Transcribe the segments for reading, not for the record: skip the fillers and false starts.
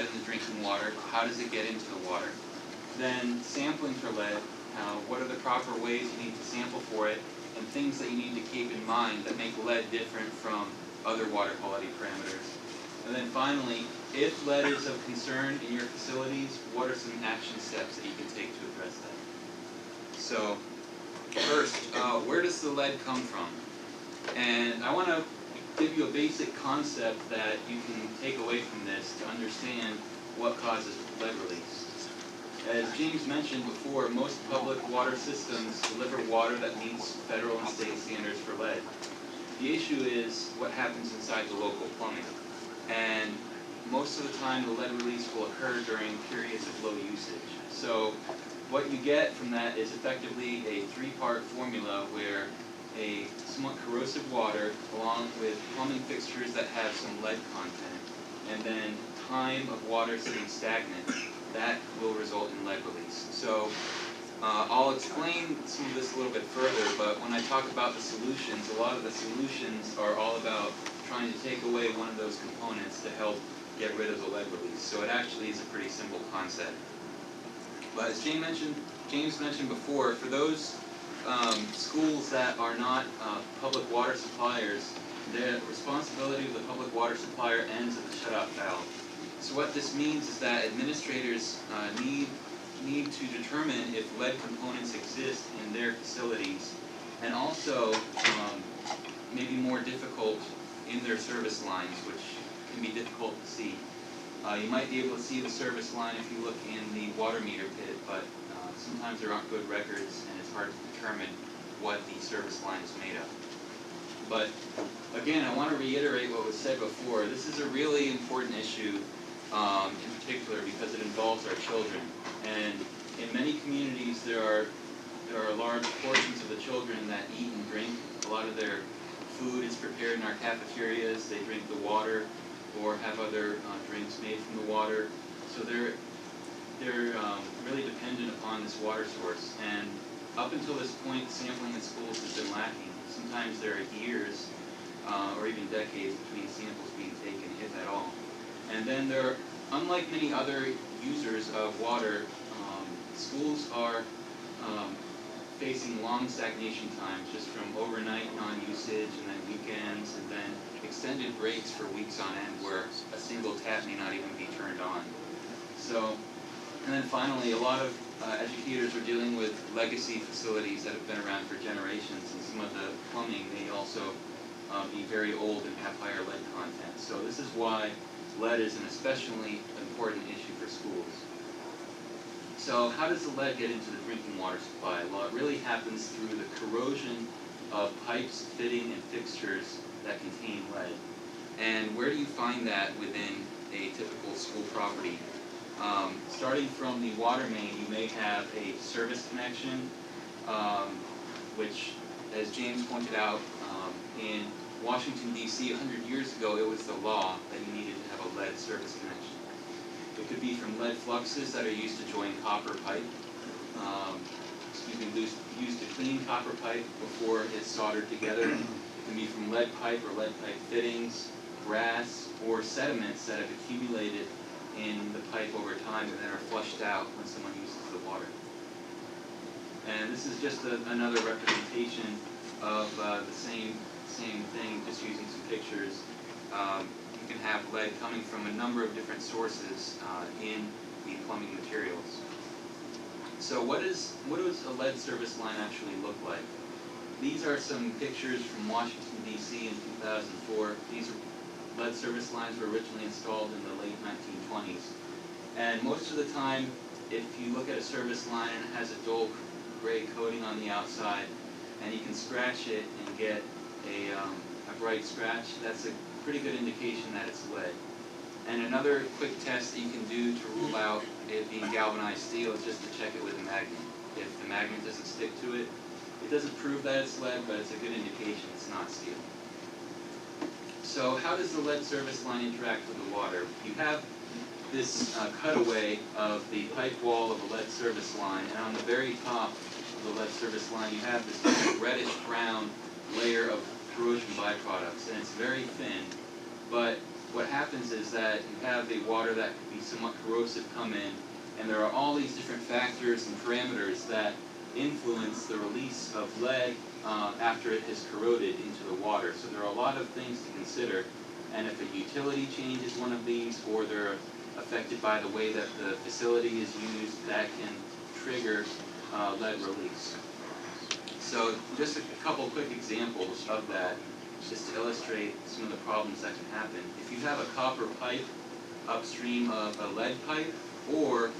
lead in the drinking water, how does it get into the water? Then sampling for lead, what are the proper ways you need to sample for it, and things that you need to keep in mind that make lead different from other water quality parameters. And then finally, if lead is of concern in your facilities, what are some action steps that you can take to address that? So first, where does the lead come from? And I want to give you a basic concept that you can take away from this to understand what causes lead release. As James mentioned before, most public water systems deliver water that meets federal and state standards for lead. The issue is what happens inside the local plumbing. And most of the time the lead release will occur during periods of low usage. So what you get from that is effectively a three-part formula where a somewhat corrosive water along with plumbing fixtures that have some lead content, and then time of water sitting stagnant, that will result in lead release. So I'll explain some of this a little bit further, but when I talk about the solutions, a lot of the solutions are all about trying to take away one of those components to help get rid of the lead release. So it actually is a pretty simple concept. But as James mentioned before, for those schools that are not public water suppliers, the responsibility of the public water supplier ends at the shutoff valve. So what this means is that administrators need to determine if lead components exist in their facilities, and also maybe more difficult in their service lines, which can be difficult to see. You might be able to see the service line if you look in the water meter pit, but sometimes there aren't good records and it's hard to determine what the service line is made of. But again, I want to reiterate what was said before. This is a really important issue in particular because it involves our children. And in many communities there are large portions of the children that eat and drink. A lot of their food is prepared in our cafeterias. They drink the water or have other drinks made from the water. So they're really dependent upon this water source. And up until this point, sampling in schools has been lacking. Sometimes there are years or even decades between samples being taken, if at all. And then unlike many other users of water, schools are facing long stagnation times just from overnight non-usage and then weekends and then extended breaks for weeks on end where a single tap may not even be turned on. So, and then finally, a lot of educators are dealing with legacy facilities that have been around for generations, and some of the plumbing may also be very old and have higher lead content. So this is why lead is an especially important issue for schools. So how does the lead get into the drinking water supply? Well, it really happens through the corrosion of pipes, fitting, and fixtures that contain lead. And where do you find that within a typical school property? Starting from the water main, you may have a service connection, which, as James pointed out, in Washington, D.C. 100 years ago, it was the law that you needed to have a lead service connection. It could be from lead fluxes that are used to join copper pipe. You can use to clean copper pipe before it's soldered together. It can be from lead pipe or lead pipe fittings, brass, or sediments that have accumulated in the pipe over time and then are flushed out when someone uses the water. And this is just another representation of the same thing, just using some pictures. You can have lead coming from a number of different sources in the plumbing materials. So what does a lead service line actually look like? These are some pictures from Washington, D.C. in 2004. These lead service lines were originally installed in the late 1920s. And most of the time, if you look at a service line and it has a dull gray coating on the outside, and you can scratch it and get a bright scratch, that's a pretty good indication that it's lead. And another quick test that you can do to rule out it being galvanized steel is just to check it with a magnet. If the magnet doesn't stick to it, it doesn't prove that it's lead, but it's a good indication it's not steel. So how does the lead service line interact with the water? You have this cutaway of the pipe wall of a lead service line, and on the very top of the lead service line you have this kind of reddish-brown layer of corrosion byproducts, and it's very thin, but what happens is that you have a water that could be somewhat corrosive come in, and there are all these different factors and parameters that influence the release of lead after it has corroded into the water. So there are a lot of things to consider, and if a utility change is one of these, or they're affected by the way that the facility is used, that can trigger lead release. So just a couple quick examples of that, just to illustrate some of the problems that can happen. If you have a copper pipe upstream of a lead pipe, or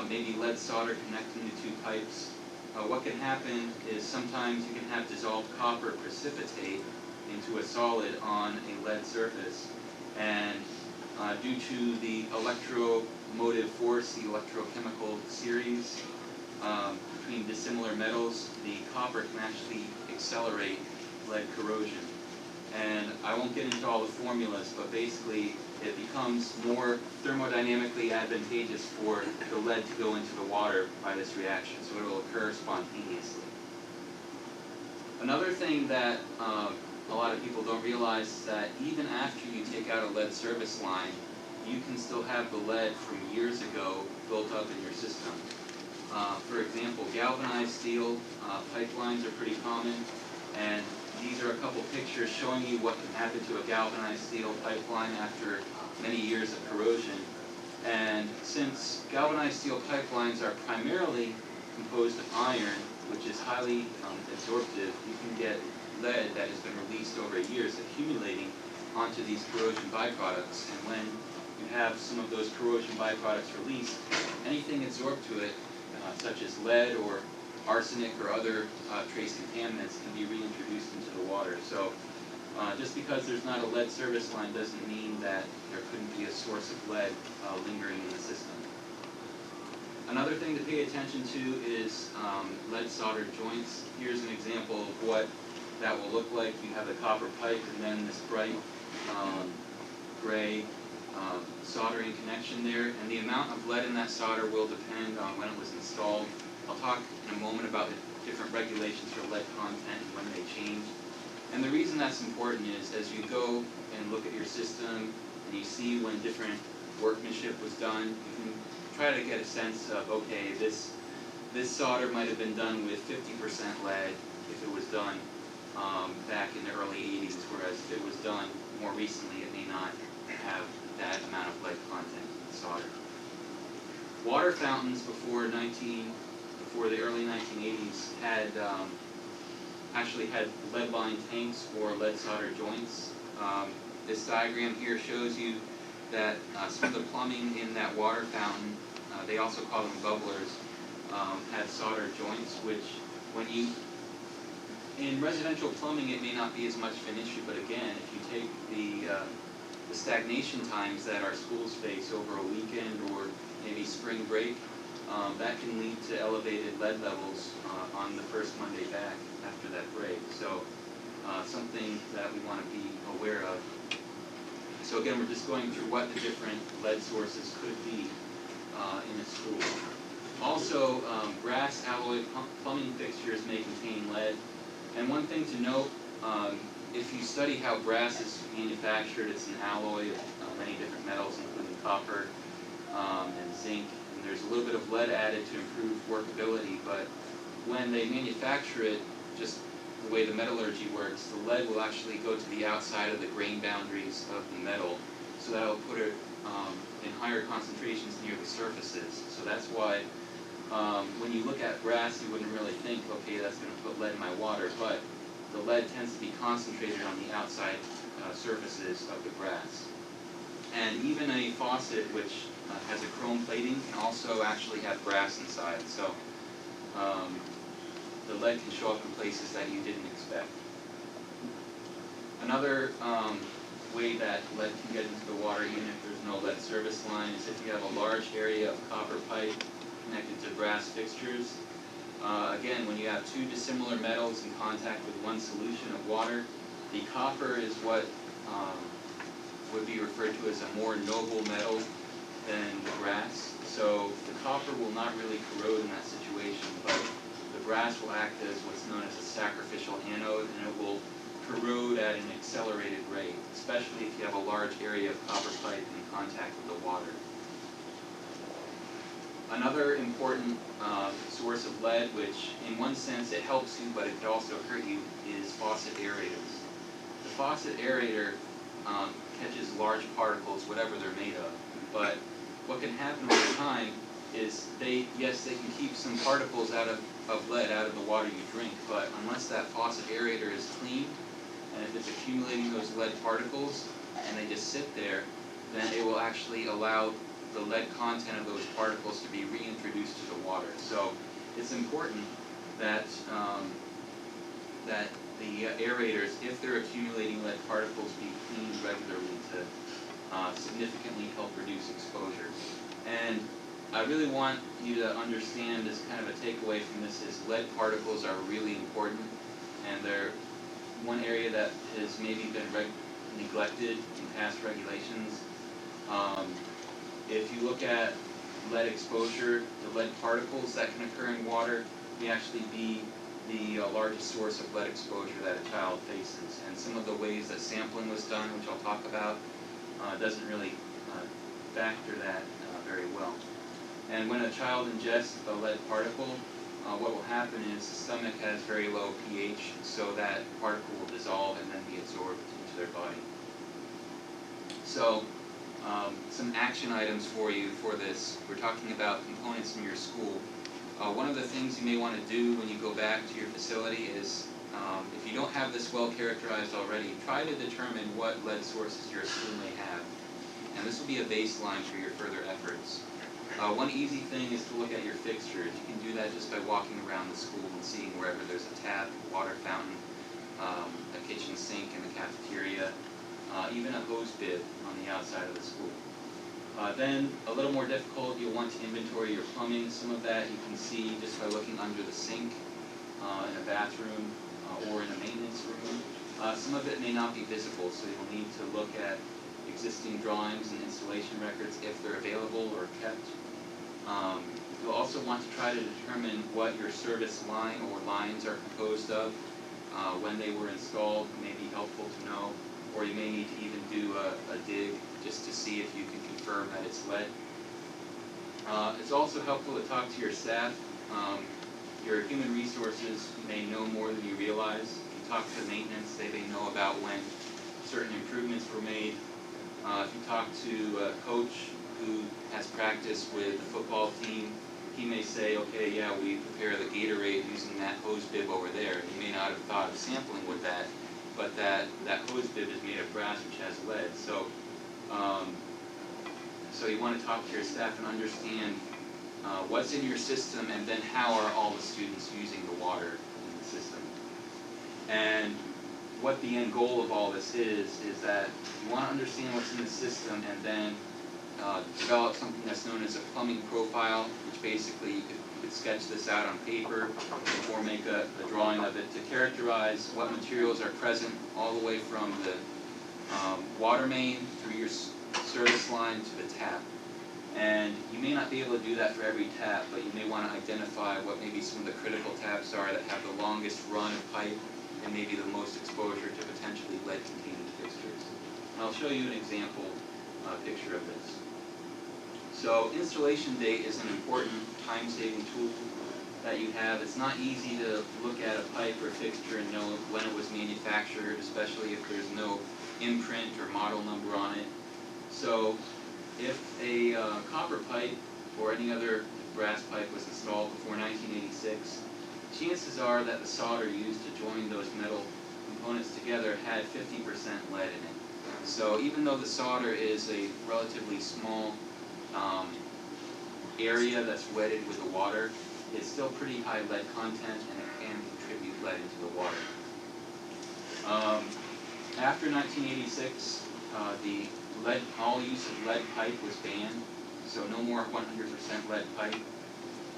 maybe lead solder connecting the two pipes, what can happen is sometimes you can have dissolved copper precipitate into a solid on a lead surface, and due to the electromotive force, the electrochemical series between dissimilar metals, the copper can actually accelerate lead corrosion. And I won't get into all the formulas, but basically it becomes more thermodynamically advantageous for the lead to go into the water by this reaction, so it will occur spontaneously. Another thing that a lot of people don't realize is that even after you take out a lead service line, you can still have the lead from years ago built up in your system. For example, galvanized steel pipelines are pretty common, and these are a couple pictures showing you what can happen to a galvanized steel pipeline after many years of corrosion. And since galvanized steel pipelines are primarily composed of iron, which is highly absorptive, you can get lead that has been released over years accumulating onto these corrosion byproducts. And when you have some of those corrosion byproducts released, anything adsorbed to it, such as lead or arsenic or other trace contaminants, can be reintroduced into the water. So just because there's not a lead service line doesn't mean that there couldn't be a source of lead lingering in the system. Another thing to pay attention to is lead soldered joints. Here's an example of what that will look like. You have the copper pipe and then this bright gray soldering connection there, and the amount of lead in that solder will depend on when it was installed. I'll talk in a moment about the different regulations for lead content and when they change. And the reason that's important is as you go and look at your system and you see when different workmanship was done, you can try to get a sense of, okay, this solder might have been done with 50% lead if it was done back in the early 80s, whereas if it was done more recently, it may not have that amount of lead content in the solder. Water fountains before the early 1980s had actually had lead-lined tanks for lead solder joints. This diagram here shows you that some of the plumbing in that water fountain, they also call them bubblers, had solder joints, which in residential plumbing it may not be as much of an issue, but again, if you take the stagnation times that our schools face over a weekend or maybe spring break, that can lead to elevated lead levels on the first Monday back after that break. So something that we want to be aware of. So again, we're just going through what the different lead sources could be in a school. Also, brass alloy plumbing fixtures may contain lead. And one thing to note, if you study how brass is manufactured, it's an alloy of many different metals, including copper and zinc. And there's a little bit of lead added to improve workability, but when they manufacture it, just the way the metallurgy works, the lead will actually go to the outside of the grain boundaries of the metal, so that'll put it in higher concentrations near the surfaces. So that's why when you look at brass, you wouldn't really think, okay, that's going to put lead in my water, but the lead tends to be concentrated on the outside surfaces of the brass. And even a faucet, which has a chrome plating, can also actually have brass inside. So the lead can show up in places that you didn't expect. Another way that lead can get into the water, even if there's no lead service line, is if you have a large area of copper pipe connected to brass fixtures. Again, when you have two dissimilar metals in contact with one solution of water, the copper is what would be referred to as a more noble metal than the brass. So the copper will not really corrode in that situation, but the brass will act as what's known as a sacrificial anode, and it will corrode at an accelerated rate, especially if you have a large area of copper pipe in contact with the water. Another important source of lead, which in one sense it helps you, but it could also hurt you, is faucet aerators. The faucet aerator catches large particles, whatever they're made of, but what can happen over time is they can keep some particles of lead out of the water you drink, but unless that faucet aerator is clean, and if it's accumulating those lead particles, and they just sit there, then it will actually allow the lead content of those particles to be reintroduced to the water. So it's important that that the aerators, if they're accumulating lead particles, be cleaned regularly to significantly help reduce exposure. And I really want you to understand, as kind of a takeaway from this, is lead particles are really important, and they're one area that has maybe been neglected in past regulations. If you look at lead exposure, the lead particles that can occur in water may actually be the largest source of lead exposure that a child faces. And some of the ways that sampling was done, which I'll talk about, doesn't really factor that very well. And when a child ingests a lead particle, what will happen is the stomach has very low pH, so that particle will dissolve and then be absorbed into their body. So, some action items for you for this. We're talking about components in your school. One of the things you may want to do when you go back to your facility is, if you don't have this well characterized already, try to determine what lead sources your school may have. And this will be a baseline for your further efforts. One easy thing is to look at your fixtures. You can do that just by walking around the school and seeing wherever there's a tap, water fountain, a kitchen sink in the cafeteria, even a hose bib on the outside of the school. Then, a little more difficult, you'll want to inventory your plumbing. Some of that you can see just by looking under the sink in a bathroom or in a maintenance room. Some of it may not be visible, so you'll need to look at existing drawings and installation records if they're available or kept. You'll also want to try to determine what your service line or lines are composed of, when they were installed. It may be helpful to know, or you may need to even do a dig just to see if you can confirm that it's lead. It's also helpful to talk to your staff. Your human resources may know more than you realize. If you talk to maintenance, they may know about when certain improvements were made. If you talk to a coach who has practice with the football team, he may say, okay, yeah, we prepare the Gatorade using that hose bib over there. He may not have thought of sampling with that, but that hose bib is made of brass, which has lead. So, so you want to talk to your staff and understand what's in your system, and then how are all the students using the water in the system. And what the end goal of all this is that you want to understand what's in the system, and then develop something that's known as a plumbing profile, which basically you could sketch this out on paper or make a drawing of it to characterize what materials are present all the way from the water main through your service line to the tap. And you may not be able to do that for every tap, but you may want to identify what maybe some of the critical taps are that have the longest run of pipe and maybe the most exposure to potentially lead-containing fixtures. And I'll show you an example picture of this. So installation date is an important time-saving tool that you have. It's not easy to look at a pipe or fixture and know when it was manufactured, especially if there's no imprint or model number on it. So if a copper pipe or any other brass pipe was installed before 1986, chances are that the solder used to join those metal components together had 50% lead in it. So even though the solder is a relatively small area that's wetted with the water, it's still pretty high lead content, and it can contribute lead into the water. After 1986, all use of lead pipe was banned, so no more 100% lead pipe.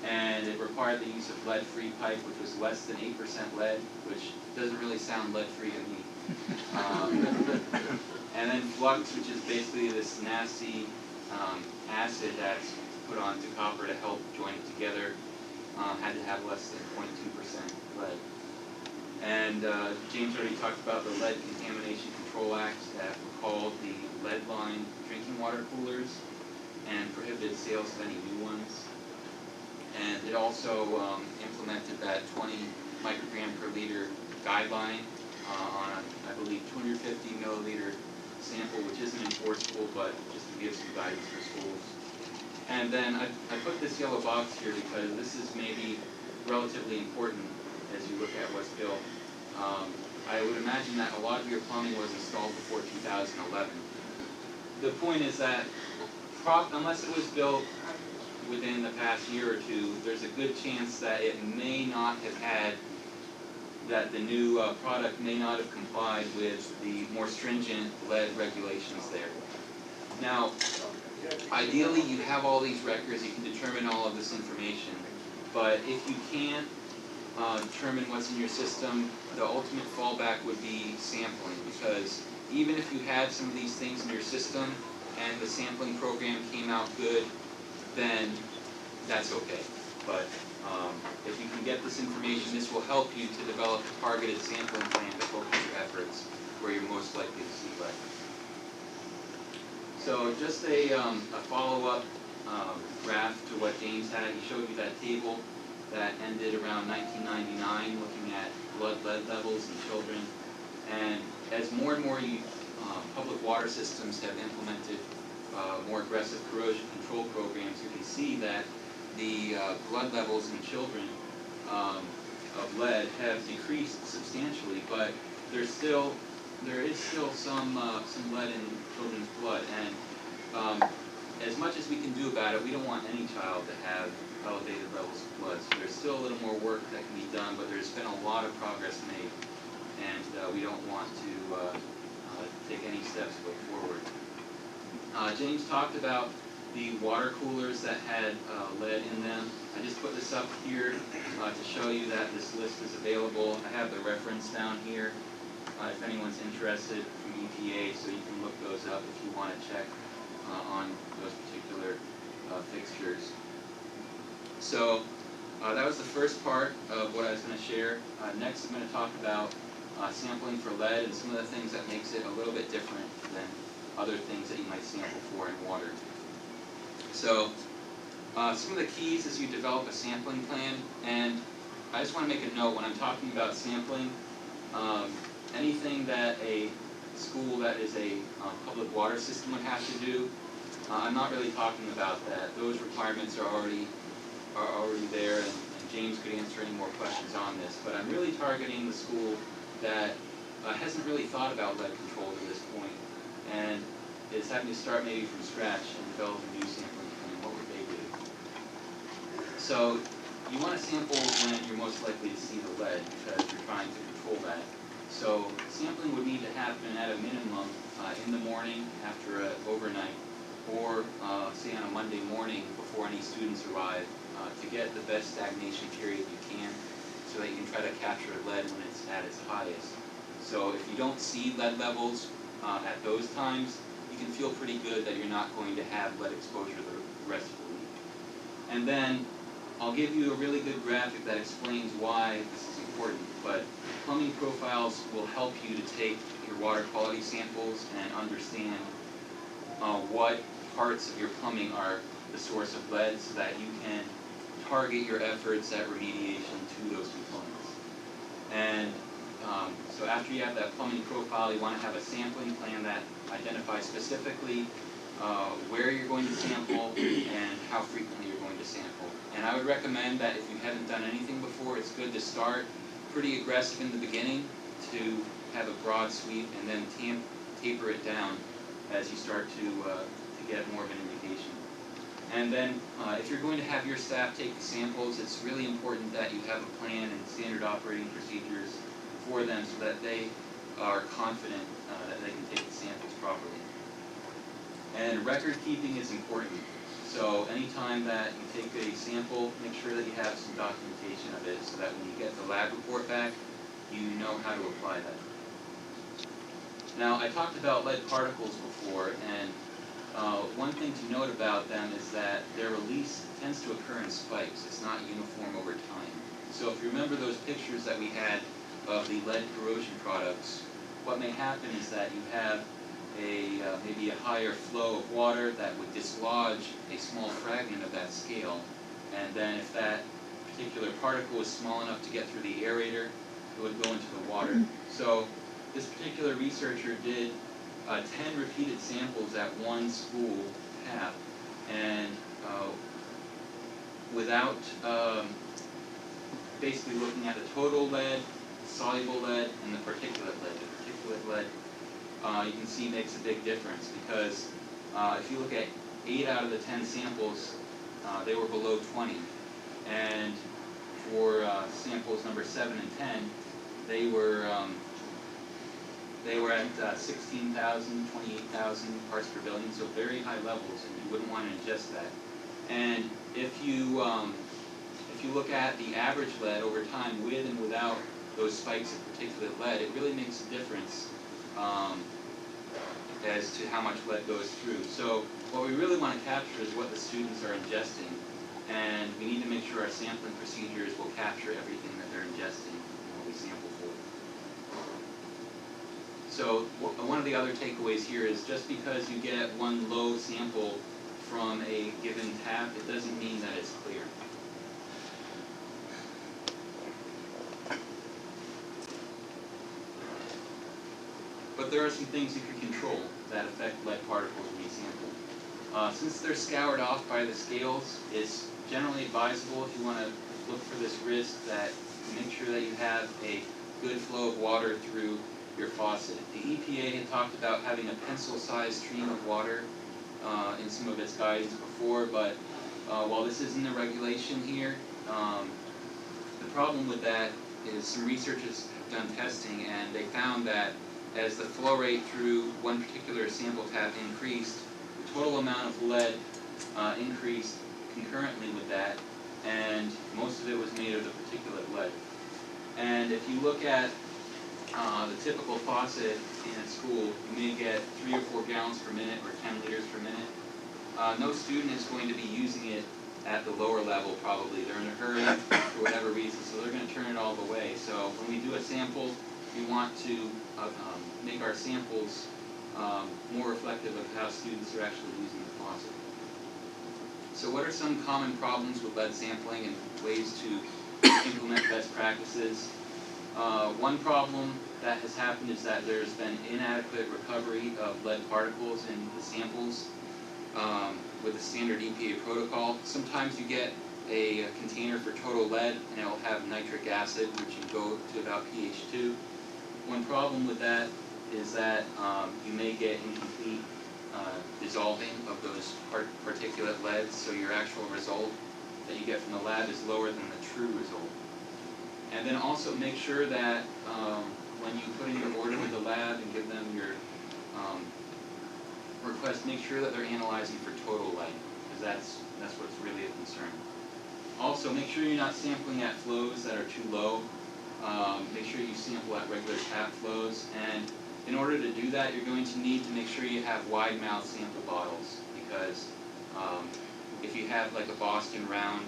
And it required the use of lead-free pipe, which was less than 8% lead, which doesn't really sound lead-free to me. And then flux, which is basically this nasty acid that's put onto copper to help join it together, had to have less than 0.2% lead. And James already talked about the Lead Contamination Control Act that recalled the lead-lined drinking water coolers and prohibited sales of any new ones. And it also implemented that 20 microgram per liter guideline on, I believe, 250 milliliter sample, which isn't enforceable, but just to give some guidance for schools. And then I put this yellow box here because this is maybe relatively important as you look at what's built. I would imagine that a lot of your plumbing was installed before 2011. The point is that unless it was built within the past year or two, there's a good chance that it may not have had, that the new product may not have complied with the more stringent lead regulations there. Now, ideally you have all these records, you can determine all of this information, but if you can't determine what's in your system, the ultimate fallback would be sampling, because even if you had some of these things in your system and the sampling program came out good, then that's okay. But if you can get this information, this will help you to develop a targeted sampling plan to focus your efforts where you're most likely to see lead. So just a follow-up graph to what James had. He showed you that table that ended around 1999, looking at blood lead levels in children. And as more and more public water systems have implemented more aggressive corrosion control programs, you can see that the blood levels in children of lead have decreased substantially, but there is still some lead in children's blood, and as much as we can do about it, we don't want any child to have elevated levels of blood. So there's still a little more work that can be done, but there's been a lot of progress made, and we don't want to take any steps forward. James talked about the water coolers that had lead in them. I just put this up here to show you that this list is available. I have the reference down here if anyone's interested from EPA, so you can look those up if you want to check on those particular fixtures. So that was the first part of what I was going to share. Next I'm going to talk about sampling for lead and some of the things that makes it a little bit different than other things that you might sample for in water. So some of the keys as you develop a sampling plan, and I just want to make a note when I'm talking about sampling, anything that a school that is a public water system would have to do, I'm not really talking about that. Those requirements are already there, and James could answer any more questions on this. But I'm really targeting the school that hasn't really thought about lead control to this point, and is having to start maybe from scratch and develop a new sampling plan. What would they do? So you want to sample when you're most likely to see the lead, because you're trying to control that. So sampling would need to happen at a minimum in the morning after an overnight, or say on a Monday morning before any students arrive, to get the best stagnation period you can, so that you can try to capture lead when it's at its highest. So if you don't see lead levels at those times, you can feel pretty good that you're not going to have lead exposure the rest of the week. And then I'll give you a really good graphic that explains why this is important, but plumbing profiles will help you to take your water quality samples and understand what parts of your plumbing are the source of lead, so that you can target your efforts at remediation to those components. And so after you have that plumbing profile, you want to have a sampling plan that identifies specifically where you're going to sample and how frequently you're going to sample. And I would recommend that if you haven't done anything before, it's good to start pretty aggressive in the beginning to have a broad sweep, and then taper it down as you start to get more of an indication. And then if you're going to have your staff take the samples, it's really important that you have a plan and standard operating procedures for them, so that they are confident that they can take the samples properly. And record keeping is important. So anytime that you take a sample, make sure that you have some documentation of it, so that when you get the lab report back, you know how to apply that. Now, I talked about lead particles before, and one thing to note about them is that their release tends to occur in spikes. It's not uniform over time. So if you remember those pictures that we had of the lead corrosion products, what may happen is that you have maybe a higher flow of water that would dislodge a small fragment of that scale, and then if that particular particle is small enough to get through the aerator, it would go into the water. So this particular researcher did 10 repeated samples at one school tap, and without basically looking at the total lead, soluble lead, and the particulate lead. The particulate lead, you can see makes a big difference, because if you look at 8 out of the 10 samples, they were below 20. And for samples number 7 and 10, they were at 16,000, 28,000 parts per billion, so very high levels, and you wouldn't want to ingest that. And if you look at the average lead over time, with and without those spikes of particulate lead, it really makes a difference as to how much lead goes through. So what we really want to capture is what the students are ingesting, and we need to make sure our sampling procedures will capture everything that they're ingesting when we sample for. So one of the other takeaways here is, just because you get one low sample from a given tap, it doesn't mean that it's clear. But there are some things you can control that affect lead particles when you sample. Since they're scoured off by the scales, it's generally advisable, if you want to look for this risk, that you make sure that you have a good flow of water through your faucet. The EPA had talked about having a pencil-sized stream of water in some of its guidance before, but while this isn't a regulation here, the problem with that is some researchers have done testing, and they found that as the flow rate through one particular sample tap increased, the total amount of lead increased concurrently with that, and most of it was made of the particulate lead. And if you look at the typical faucet in a school, you may get 3 or 4 gallons per minute or 10 liters per minute. No student is going to be using it at the lower level probably. They're in a hurry for whatever reason, so they're going to turn it all the way. So when we do a sample, we want to make our samples more reflective of how students are actually using the faucet. So what are some common problems with lead sampling and ways to implement best practices? One problem that has happened is that there's been inadequate recovery of lead particles in the samples with the standard EPA protocol. Sometimes you get a container for total lead and it will have nitric acid, which can go to about pH 2. One problem with that is that you may get incomplete dissolving of those particulate leads, so your actual result that you get from the lab is lower than the true result. And then also make sure that when you put in your order with the lab and give them your request, make sure that they're analyzing for total lead, because that's what's really a concern. Also, make sure you're not sampling at flows that are too low. Make sure you sample at regular tap flows, and in order to do that, you're going to need to make sure you have wide mouth sample bottles, because if you have like a Boston round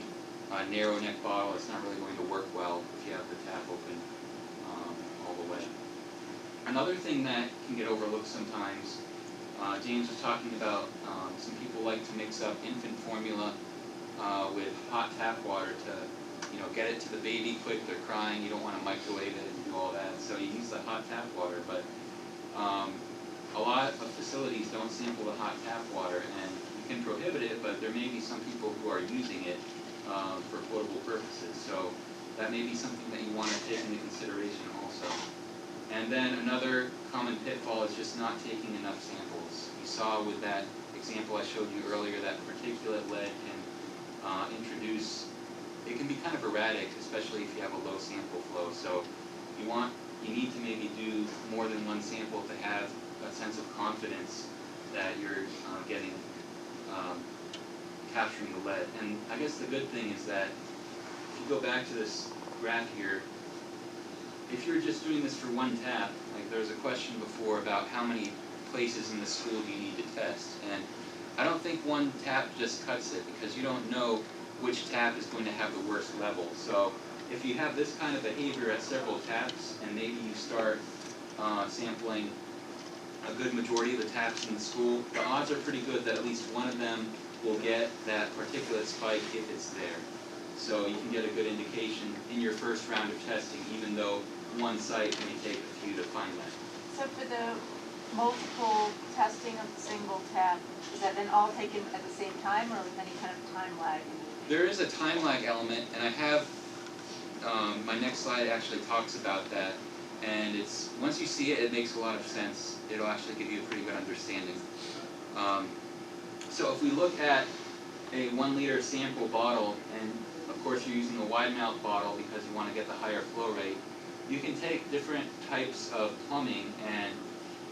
narrow neck bottle, it's not really going to work well if you have the tap open all the way. Another thing that can get overlooked sometimes, James was talking about some people like to mix up infant formula with hot tap water to get it to the baby quick. They're crying, you don't want to microwave it and do all that, so you use the hot tap water. But a lot of facilities don't sample the hot tap water, and you can prohibit it, but there may be some people who are using it for potable purposes, so that may be something that you want to take into consideration also. And then another common pitfall is just not taking enough samples. You saw with that example I showed you earlier that particulate lead can introduce, it can be kind of erratic, especially if you have a low sample flow. So you need to maybe do more than one sample to have a sense of confidence that you're capturing the lead. And I guess the good thing is that if you go back to this graph here, if you're just doing this for one tap, like there was a question before about how many places in the school do you need to test, and I don't think one tap just cuts it, because you don't know which tap is going to have the worst level. So if you have this kind of behavior at several taps, and maybe you start sampling a good majority of the taps in the school, the odds are pretty good that at least one of them will get that particulate spike if it's there. So you can get a good indication in your first round of testing, even though one site may take a few to find that. So for the multiple testing of the single tap, is that then all taken at the same time, or any kind of time lag? There is a time lag element, and I have, my next slide actually talks about that, and it's, once you see it, it makes a lot of sense. It'll actually give you a pretty good understanding. So if we look at a 1 liter sample bottle, and of course you're using a wide mouth bottle because you want to get the higher flow rate, you can take different types of plumbing, and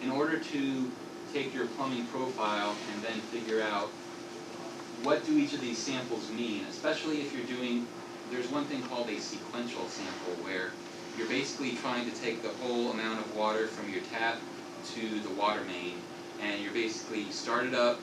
in order to take your plumbing profile and then figure out what do each of these samples mean, especially if you're doing, there's one thing called a sequential sample where you're basically trying to take the whole amount of water from your tap to the water main, and you're basically start it up,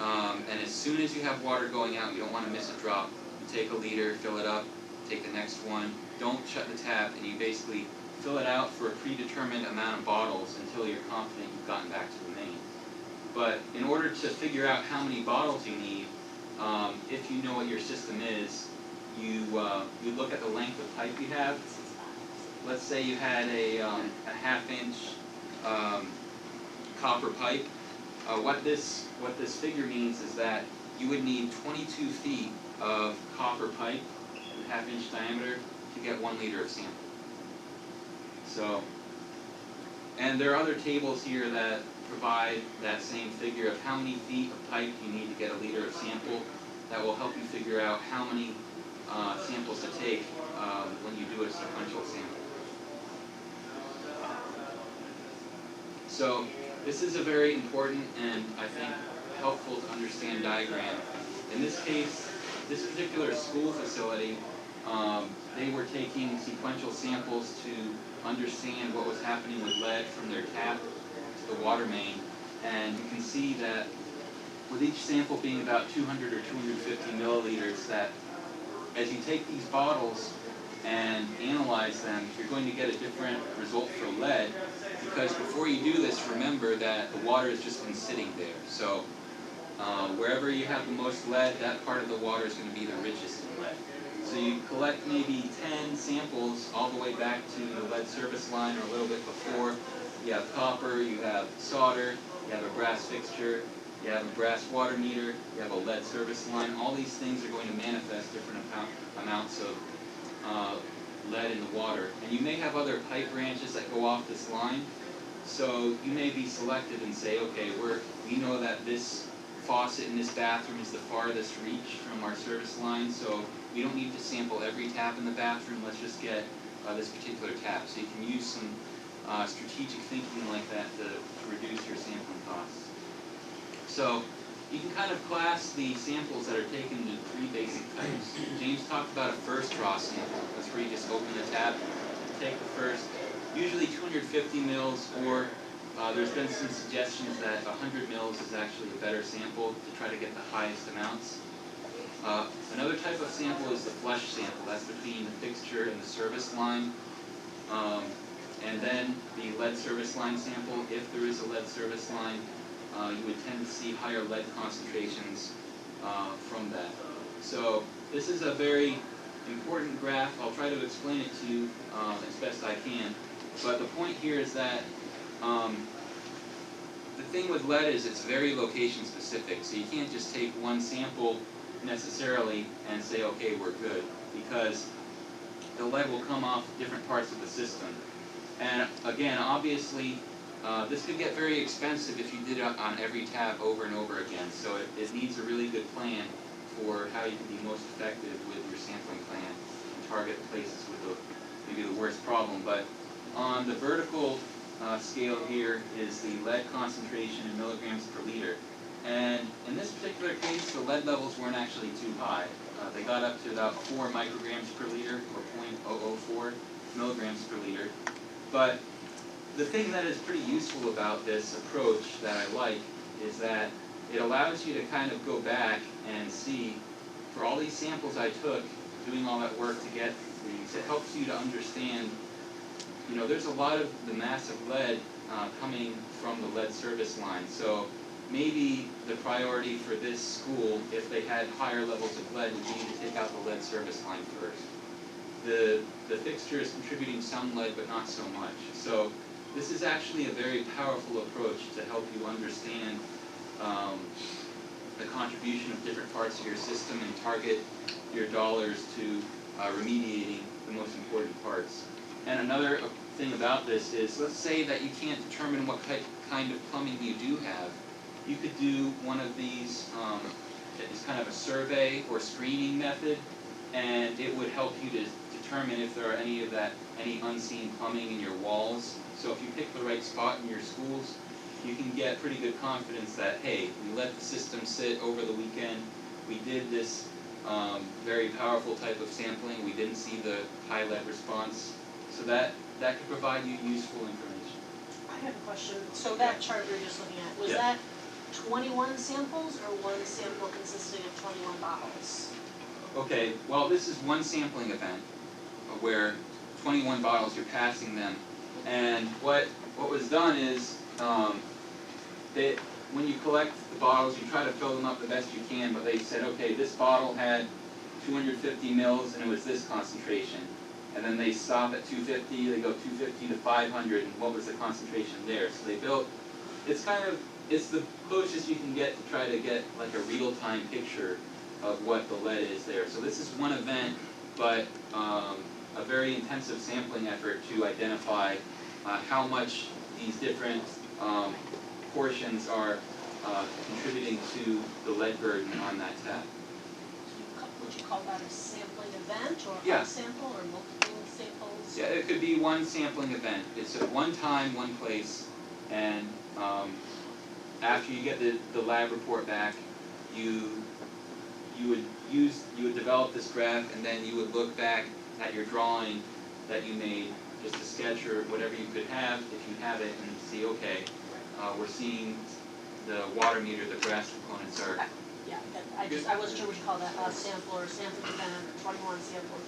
and as soon as you have water going out, you don't want to miss a drop. You take a liter, fill it up, take the next one, don't shut the tap, and you basically fill it out for a predetermined amount of bottles until you're confident you've gotten back to the main. But in order to figure out how many bottles you need, if you know what your system is, you look at the length of pipe you have. Let's say you had a half-inch copper pipe. What this figure means is that you would need 22 feet of copper pipe, half-inch diameter, to get 1 liter of sample. So, and there are other tables here that provide that same figure of how many feet of pipe you need to get a liter of sample. That will help you figure out how many samples to take when you do a sequential sample. So this is a very important and I think helpful to understand diagram. In this case, this particular school facility, they were taking sequential samples to understand what was happening with lead from their tap to the water main, and you can see that with each sample being about 200 or 250 milliliters, that as you take these bottles and analyze them, you're going to get a different result for lead, because before you do this, remember that the water has just been sitting there. So wherever you have the most lead, that part of the water is going to be the richest in lead. So you collect maybe 10 samples all the way back to the lead service line or a little bit before. You have copper, you have solder, you have a brass fixture, you have a brass water meter, you have a lead service line. All these things are going to manifest different amounts of lead in the water. And you may have other pipe branches that go off this line. So you may be selective and say, okay, we know that this faucet in this bathroom is the farthest reach from our service line, so we don't need to sample every tap in the bathroom, let's just get this particular tap. So you can use some strategic thinking like that to reduce your sampling costs. So you can kind of class the samples that are taken into 3 basic types. James talked about a first draw sample. That's where you just open the tap, take the first, usually 250 mils, or there's been some suggestions that 100 mils is actually a better sample to try to get the highest amounts. Another type of sample is the flush sample. That's between the fixture and the service line. And then the lead service line sample, if there is a lead service line, you would tend to see higher lead concentrations from that. So this is a very important graph. I'll try to explain it to you as best I can. But the point here is that the thing with lead is it's very location specific. So you can't just take one sample necessarily and say, okay, we're good, because the lead will come off different parts of the system. And again, obviously, this could get very expensive if you did it on every tap over and over again. So it needs a really good plan for how you can be most effective with your sampling plan and target places with maybe the worst problem. But on the vertical scale here is the lead concentration in milligrams per liter. And in this particular case, the lead levels weren't actually too high. They got up to about 4 micrograms per liter, or 0.004 milligrams per liter. But the thing that is pretty useful about this approach that I like is that it allows you to kind of go back and see, for all these samples I took, doing all that work to get these, it helps you to understand, you know, there's a lot of the massive lead coming from the lead service line. So maybe the priority for this school, if they had higher levels of lead, would be to take out the lead service line first. The fixture is contributing some lead, but not so much. So this is actually a very powerful approach to help you understand the contribution of different parts of your system and target your dollars to remediating the most important parts. And another thing about this is, let's say that you can't determine what kind of plumbing you do have. You could do one of these, it's kind of a survey or screening method, and it would help you to determine if there are any unseen plumbing in your walls. So if you pick the right spot in your schools, you can get pretty good confidence that, hey, we let the system sit over the weekend, we did this very powerful type of sampling, we didn't see the high lead response. So that could provide you useful information. I have a question. So that chart we were just looking at, was Yeah. that 21 samples or one sample consisting of 21 bottles? Okay, well, this is one sampling event where 21 bottles, you're passing them. And what was done is, when you collect the bottles, you try to fill them up the best you can, but they said, okay, this bottle had 250 mils and it was this concentration. And then they stop at 250, they go 250 to 500, and what was the concentration there? So they built, it's the closest you can get to try to get like a real-time picture of what the lead is there. So this is one event, but a very intensive sampling effort to identify how much these different portions are contributing to the lead burden on that tap. Would you call that a sampling event or Yeah. a sample or multiple samples? Yeah, it could be one sampling event. It's at one time, one place, and after you get the lab report back, you would develop this graph, and then you would look back at your drawing that you made, just a sketch or whatever you could have, if you have it, and see, okay, we're seeing the water meter, the brass components are. Yeah, I wasn't sure what you call that, a sample or a sampling event or 21 samples.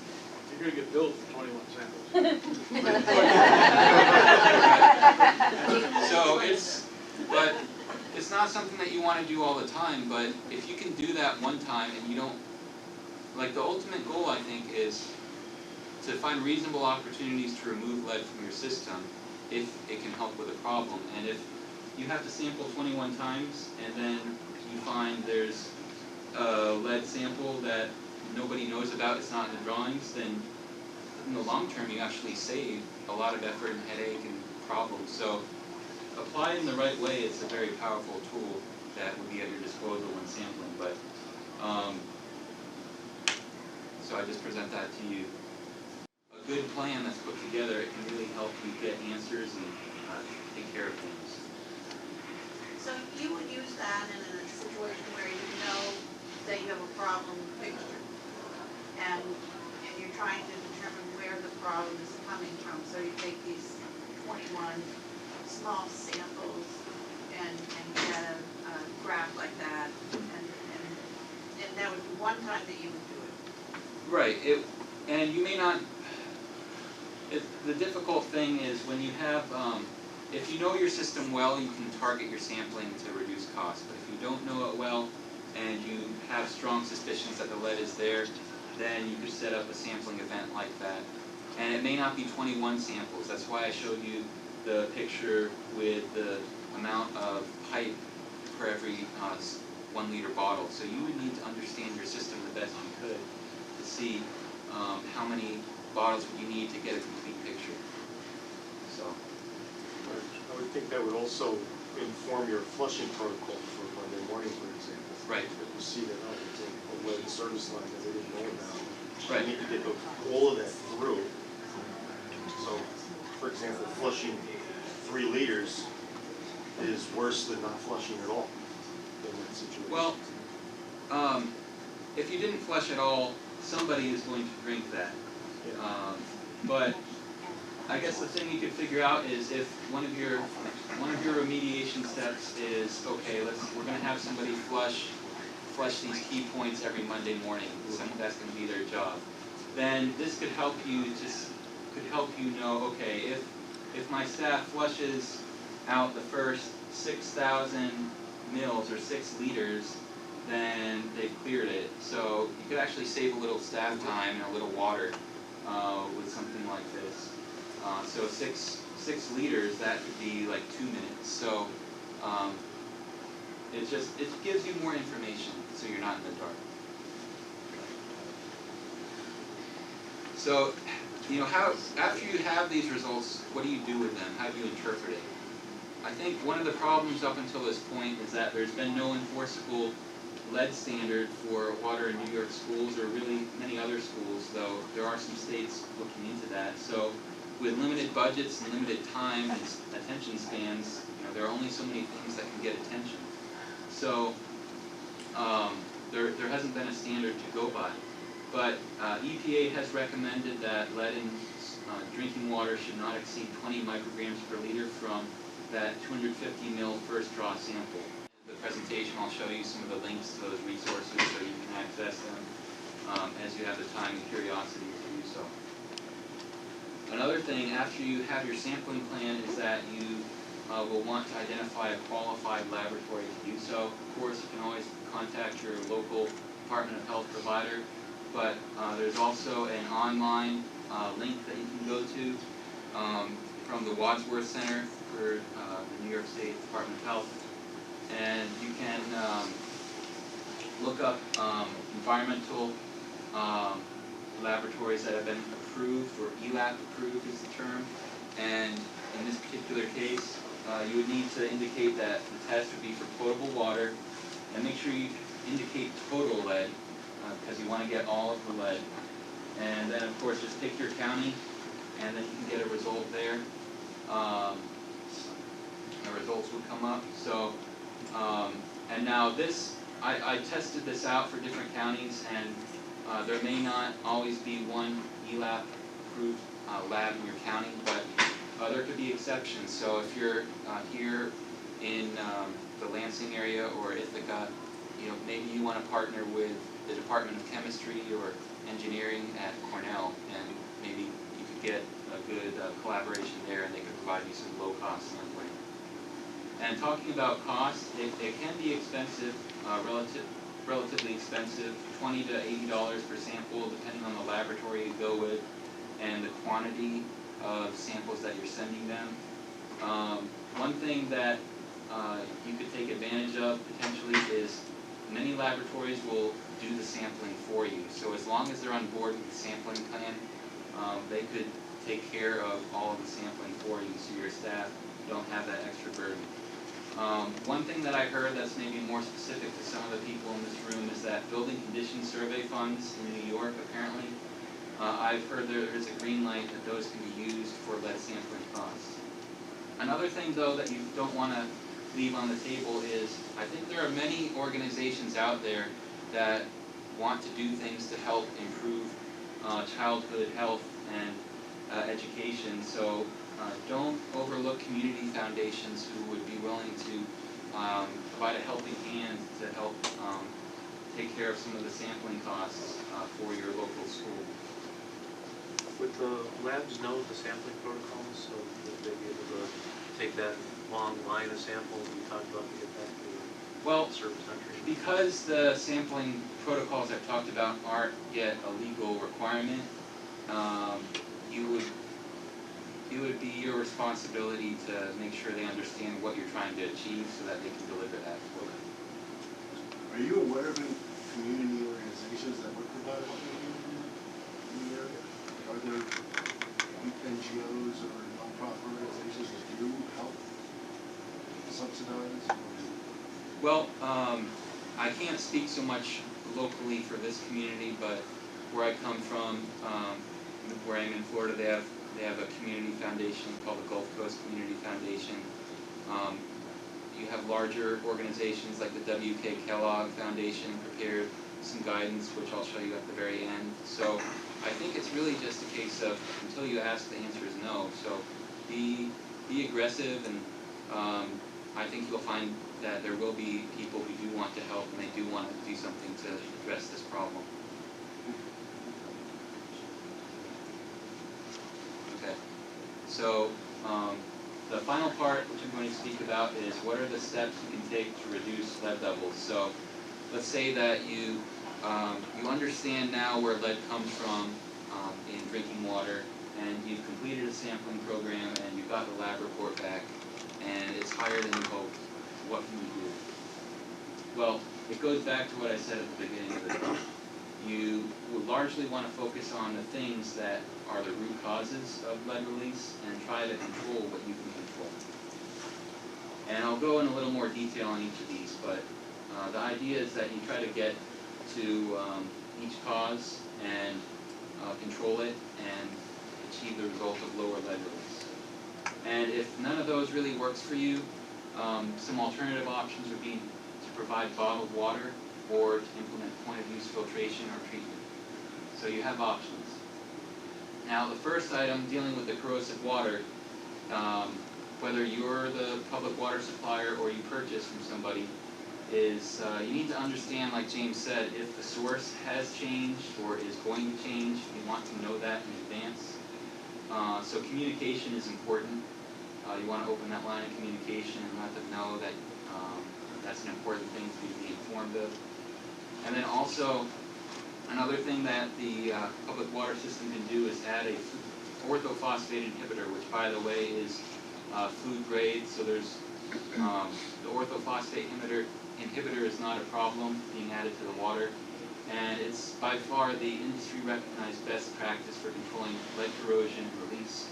You're gonna get billed for 21 samples. So but it's not something that you want to do all the time, but if you can do that one time and you don't, like the ultimate goal I think is to find reasonable opportunities to remove lead from your system if it can help with a problem. And if you have to sample 21 times and then you find there's a lead sample that nobody knows about, it's not in the drawings, then in the long term you actually save a lot of effort and headache and problems. So applied in the right way, it's a very powerful tool that would be at your disposal when sampling. But so I just present that to you. A good plan that's put together, it can really help you get answers and take care of things. So you would use that in a situation where you know that you have a problem fixture, and you're trying to determine where the problem is coming from. So you take these 21 small samples and get a graph like that, and that would be one time that you would do it. Right. And you may not. The difficult thing is when you have. If you know your system well, you can target your sampling to reduce costs. But if you don't know it well, and you have strong suspicions that the lead is there, then you could set up a sampling event like that. And it may not be 21 samples. That's why I showed you the picture with the amount of pipe for every 1 liter bottle. So you would need to understand your system the best you could to see how many bottles you need to get a complete picture. So. I would think that would also inform your flushing protocol for Monday morning, for example. Right. If you see that, it's a lead service line that they didn't know about. Right. You need to get all of that through. So, for example, flushing 3 liters is worse than not flushing at all in that situation. Well, if you didn't flush at all, somebody is going to drink that. Yeah. But I guess the thing you could figure out is if one of your remediation steps is, okay, we're going to have somebody flush these key points every Monday morning. That's going to be their job. then this could help you know, okay, if my staff flushes out the first 6,000 mils or 6 liters, then they've cleared it. So you could actually save a little staff time and a little water with something like this. So six liters, that could be like 2 minutes. So it gives you more information, so you're not in the dark. So, you know, after you have these results, what do you do with them? How do you interpret it? I think one of the problems up until this point is that there's been no enforceable lead standard for water in New York schools, or really many other schools, though there are some states looking into that. So with limited budgets and limited time and attention spans, you know, there are only so many things that can get attention. So there hasn't been a standard to go by. But EPA has recommended that lead in drinking water should not exceed 20 micrograms per liter from that 250 mil first draw sample. In the presentation, I'll show you some of the links to those resources so you can access them as you have the time and curiosity to do so. Another thing, after you have your sampling plan, is that you will want to identify a qualified laboratory to do so. Of course, you can always contact your local Department of Health provider, but there's also an online link that you can go to from the Wadsworth Center for the New York State Department of Health, and you can look up environmental laboratories that have been approved, or ELAP approved is the term, and in this particular case, you would need to indicate that the test would be for potable water, and make sure you indicate total lead, because you want to get all of the lead. And then, of course, just pick your county, and then you can get a result there. The results will come up. So, and now this, I tested this out for different counties, and there may not always be one ELAP approved lab in your county, but there could be exceptions. So if you're here in the Lansing area or Ithaca, you know, maybe you want to partner with the Department of Chemistry or Engineering at Cornell, and maybe you could get a good collaboration there, and they could provide you some low-cost sampling. And talking about cost, it can be expensive, relatively expensive, $20 to $80 per sample, depending on the laboratory you go with and the quantity of samples that you're sending them. One thing that you could take advantage of potentially is many laboratories will do the sampling for you. So as long as they're on board with the sampling plan, they could take care of all of the sampling for you, so your staff don't have that extra burden. One thing that I heard that's maybe more specific to some of the people in this room is that building condition survey funds in New York, apparently, I've heard there is a green light that those can be used for lead sampling costs. Another thing, though, that you don't want to leave on the table is, I think there are many organizations out there that want to do things to help improve childhood health and education. So don't overlook community foundations who would be willing to provide a helping hand to help take care of some of the sampling costs for your local school. Would the labs know the sampling protocols, so that they'd be able to take that long line of samples we talked about to get back to service country? Because the sampling protocols I've talked about aren't yet a legal requirement, it would be your responsibility to make sure they understand what you're trying to achieve so that they can deliver that for them. Are you aware of any community organizations that would provide what you need in the area? Are there NGOs or nonprofit organizations that do help subsidize? Well, I can't speak so much locally for this community, but where I come from, where I'm in Florida, they have a community foundation called the Gulf Coast Community Foundation. You have larger organizations like the W.K. Kellogg Foundation prepared some guidance, which I'll show you at the very end. So I think it's really just a case of, until you ask, the answer is no. So be aggressive, and I think you'll find that there will be people who do want to help, and they do want to do something to address this problem. So the final part, which I'm going to speak about, is what are the steps you can take to reduce lead levels. So let's say that you understand now where lead comes from in drinking water, and you've completed a sampling program, and you've got the lab report back, and it's higher than you hoped. What can you do? Well, it goes back to what I said at the beginning of the talk. You will largely want to focus on the things that are the root causes of lead release and try to control what you can control. And I'll go in a little more detail on each of these, but the idea is that you try to get to each cause and control it and achieve the result of lower lead release. And if none of those really works for you, some alternative options would be to provide bottled water or to implement point-of-use filtration or treatment. So you have options. Now the first item, dealing with the corrosive water, whether you're the public water supplier or you purchase from somebody, is you need to understand, like James said, if the source has changed or is going to change, you want to know that in advance. So communication is important. You want to open that line of communication and let them know that that's an important thing to be informed of. And then also, another thing that the public water system can do is add a orthophosphate inhibitor, which, by the way, is food grade. So there's the orthophosphate inhibitor is not a problem being added to the water, and it's by far the industry-recognized best practice for controlling lead corrosion and release.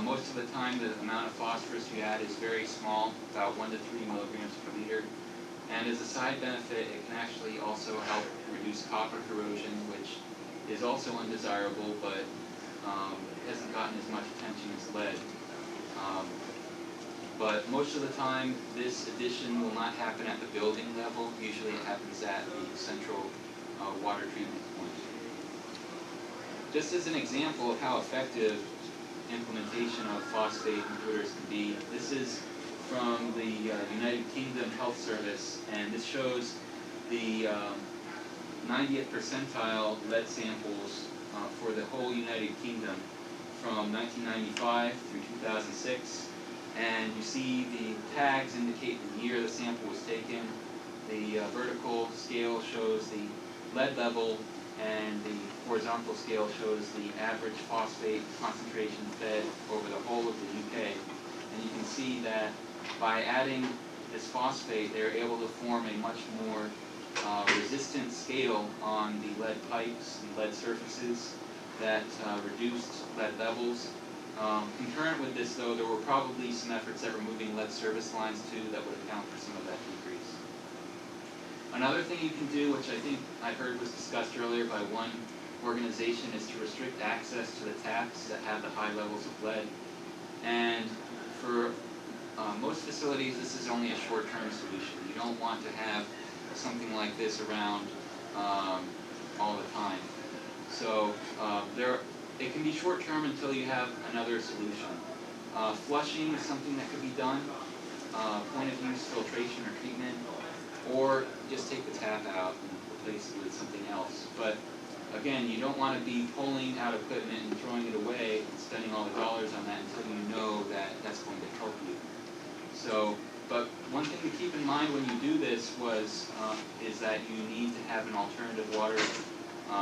Most of the time, the amount of phosphorus you add is very small, about 1 to 3 milligrams per liter. And as a side benefit, it can actually also help reduce copper corrosion, which is also undesirable, but hasn't gotten as much attention as lead. But most of the time, this addition will not happen at the building level. Usually it happens at the central water treatment point. Just as an example of how effective implementation of phosphate inhibitors can be, this is from the United Kingdom Health Service, and this shows the 90th percentile lead samples for the whole United Kingdom from 1995 through 2006. And you see the tags indicate the year the sample was taken. The vertical scale shows the lead level, and the horizontal scale shows the average phosphate concentration fed over the whole of the UK. And you can see that by adding this phosphate, they're able to form a much more resistant scale on the lead pipes and lead surfaces that reduced lead levels. Concurrent with this, though, there were probably some efforts at removing lead service lines too that would account for some of that decrease. Another thing you can do, which I think I heard was discussed earlier by one organization, is to restrict access to the taps that have the high levels of lead. And for most facilities, this is only a short-term solution. You don't want to have something like this around all the time. So it can be short-term until you have another solution. Flushing is something that could be done, point-of-use filtration or treatment, or just take the tap out and replace it with something else. But again, you don't want to be pulling out equipment and throwing it away and spending all the dollars on that until you know that that's going to help you. So, but one thing to keep in mind when you do this is that you need to have an alternative water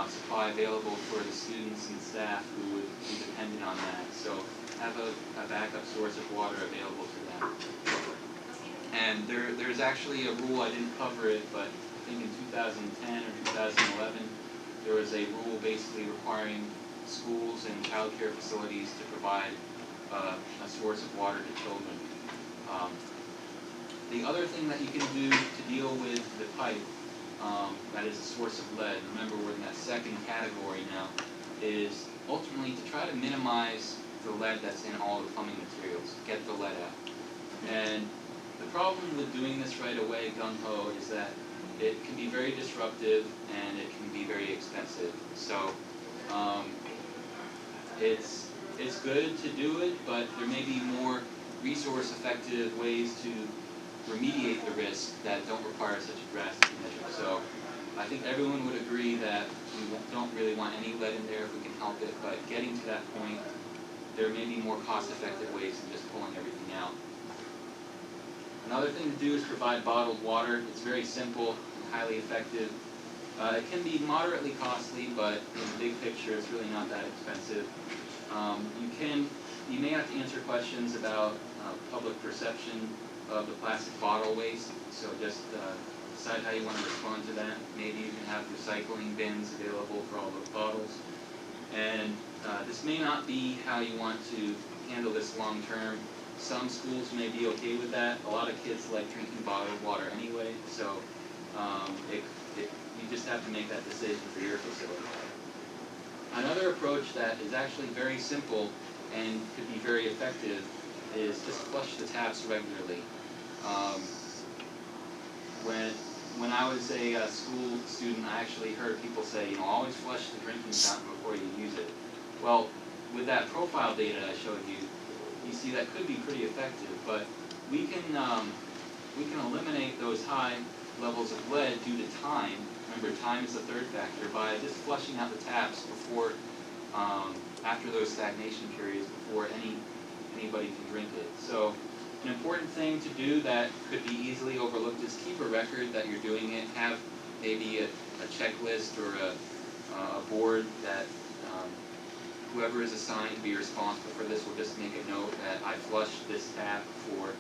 supply available for the students and staff who would be dependent on that. So have a backup source of water available to them. And there's actually a rule, I didn't cover it, but I think in 2010 or 2011, there was a rule basically requiring schools and child care facilities to provide a source of water to children. The other thing that you can do to deal with the pipe that is a source of lead, remember we're in that second category now, is ultimately to try to minimize the lead that's in all the plumbing materials, get the lead out. And the problem with doing this right away, gung-ho, is that it can be very disruptive and it can be very expensive. So it's good to do it, but there may be more resource-effective ways to remediate the risk that don't require such a drastic measure. So I think everyone would agree that we don't really want any lead in there if we can help it, but getting to that point there may be more cost-effective ways than just pulling everything out. Another thing to do is provide bottled water. It's very simple and highly effective. It can be moderately costly, but in the big picture, it's really not that expensive. You may have to answer questions about public perception of the plastic bottle waste, so just decide how you want to respond to that. Maybe you can have recycling bins available for all those bottles. And this may not be how you want to handle this long term. Some schools may be okay with that. A lot of kids like drinking bottled water anyway, so you just have to make that decision for your facility. Another approach that is actually very simple and could be very effective is just flush the taps regularly. When I was a school student, I actually heard people say, always flush the drinking fountain before you use it. Well, with that profile data I showed you, you see that could be pretty effective, but we can eliminate those high levels of lead due to time. Remember, time is the third factor, by just flushing out the taps before, after those stagnation periods, before anybody can drink it. So an important thing to do that could be easily overlooked is keep a record that you're doing it. Have maybe a checklist or a board that whoever is assigned to be responsible for this will just make a note that I flushed this tap for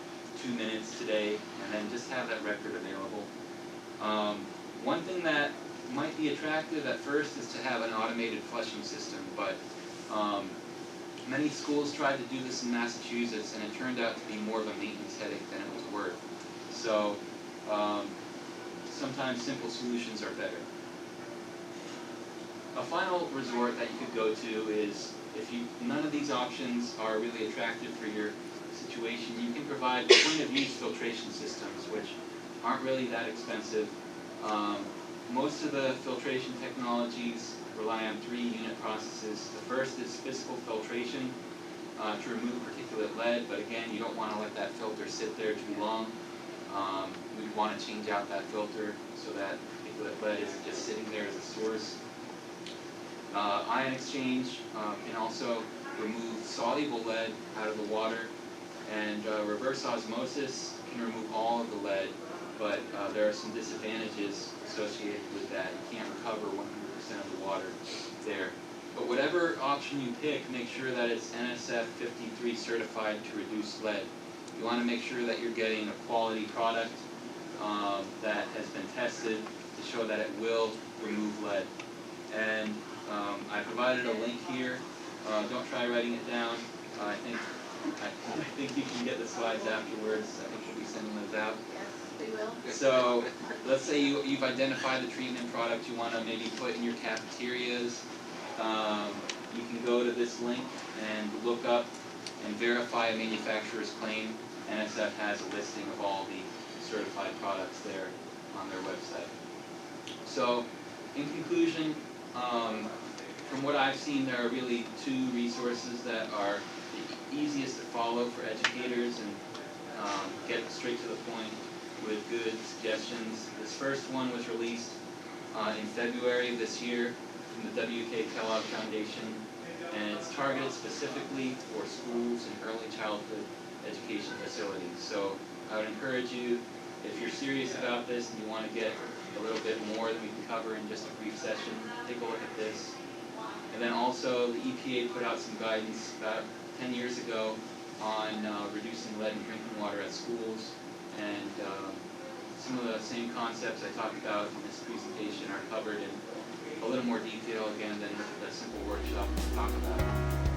2 minutes today, and then just have that record available. One thing that might be attractive at first is to have an automated flushing system, but many schools tried to do this in Massachusetts, and it turned out to be more of a maintenance headache than it was worth. So sometimes simple solutions are better. A final resort that you could go to is, if none of these options are really attractive for your situation, you can provide point-of-use filtration systems, which aren't really that expensive. Most of the filtration technologies rely on 3 unit processes. The first is physical filtration to remove particulate lead, but again, you don't want to let that filter sit there too long. We want to change out that filter so that particulate lead isn't just sitting there as a source. Ion exchange can also remove soluble lead out of the water, and reverse osmosis can remove all of the lead, but there are some disadvantages associated with that. You can't recover 100% of the water there. But whatever option you pick, make sure that it's NSF 53 certified to reduce lead. You want to make sure that you're getting a quality product that has been tested to show that it will remove lead. And I provided a link here. Don't try writing it down. I think you can get the slides afterwards. I think we'll be sending those out. Yes, we will. So let's say you've identified the treatment product you want to maybe put in your cafeterias. You can go to this link and look up and verify a manufacturer's claim. NSF has a listing of all the certified products there on their website. So in conclusion, from what I've seen, there are really 2 resources that are the easiest to follow for educators and get straight to the point with good suggestions. This first one was released in February of this year from the W.K. Kellogg Foundation, and it's targeted specifically for schools and early childhood education facilities. So I would encourage you, if you're serious about this and you want to get a little bit more than we can cover in just a brief session, take a look at this. And then also the EPA put out some guidance about 10 years ago on reducing lead in drinking water at schools, and some of the same concepts I talked about in this presentation are covered in a little more detail again than the simple workshop we talked about.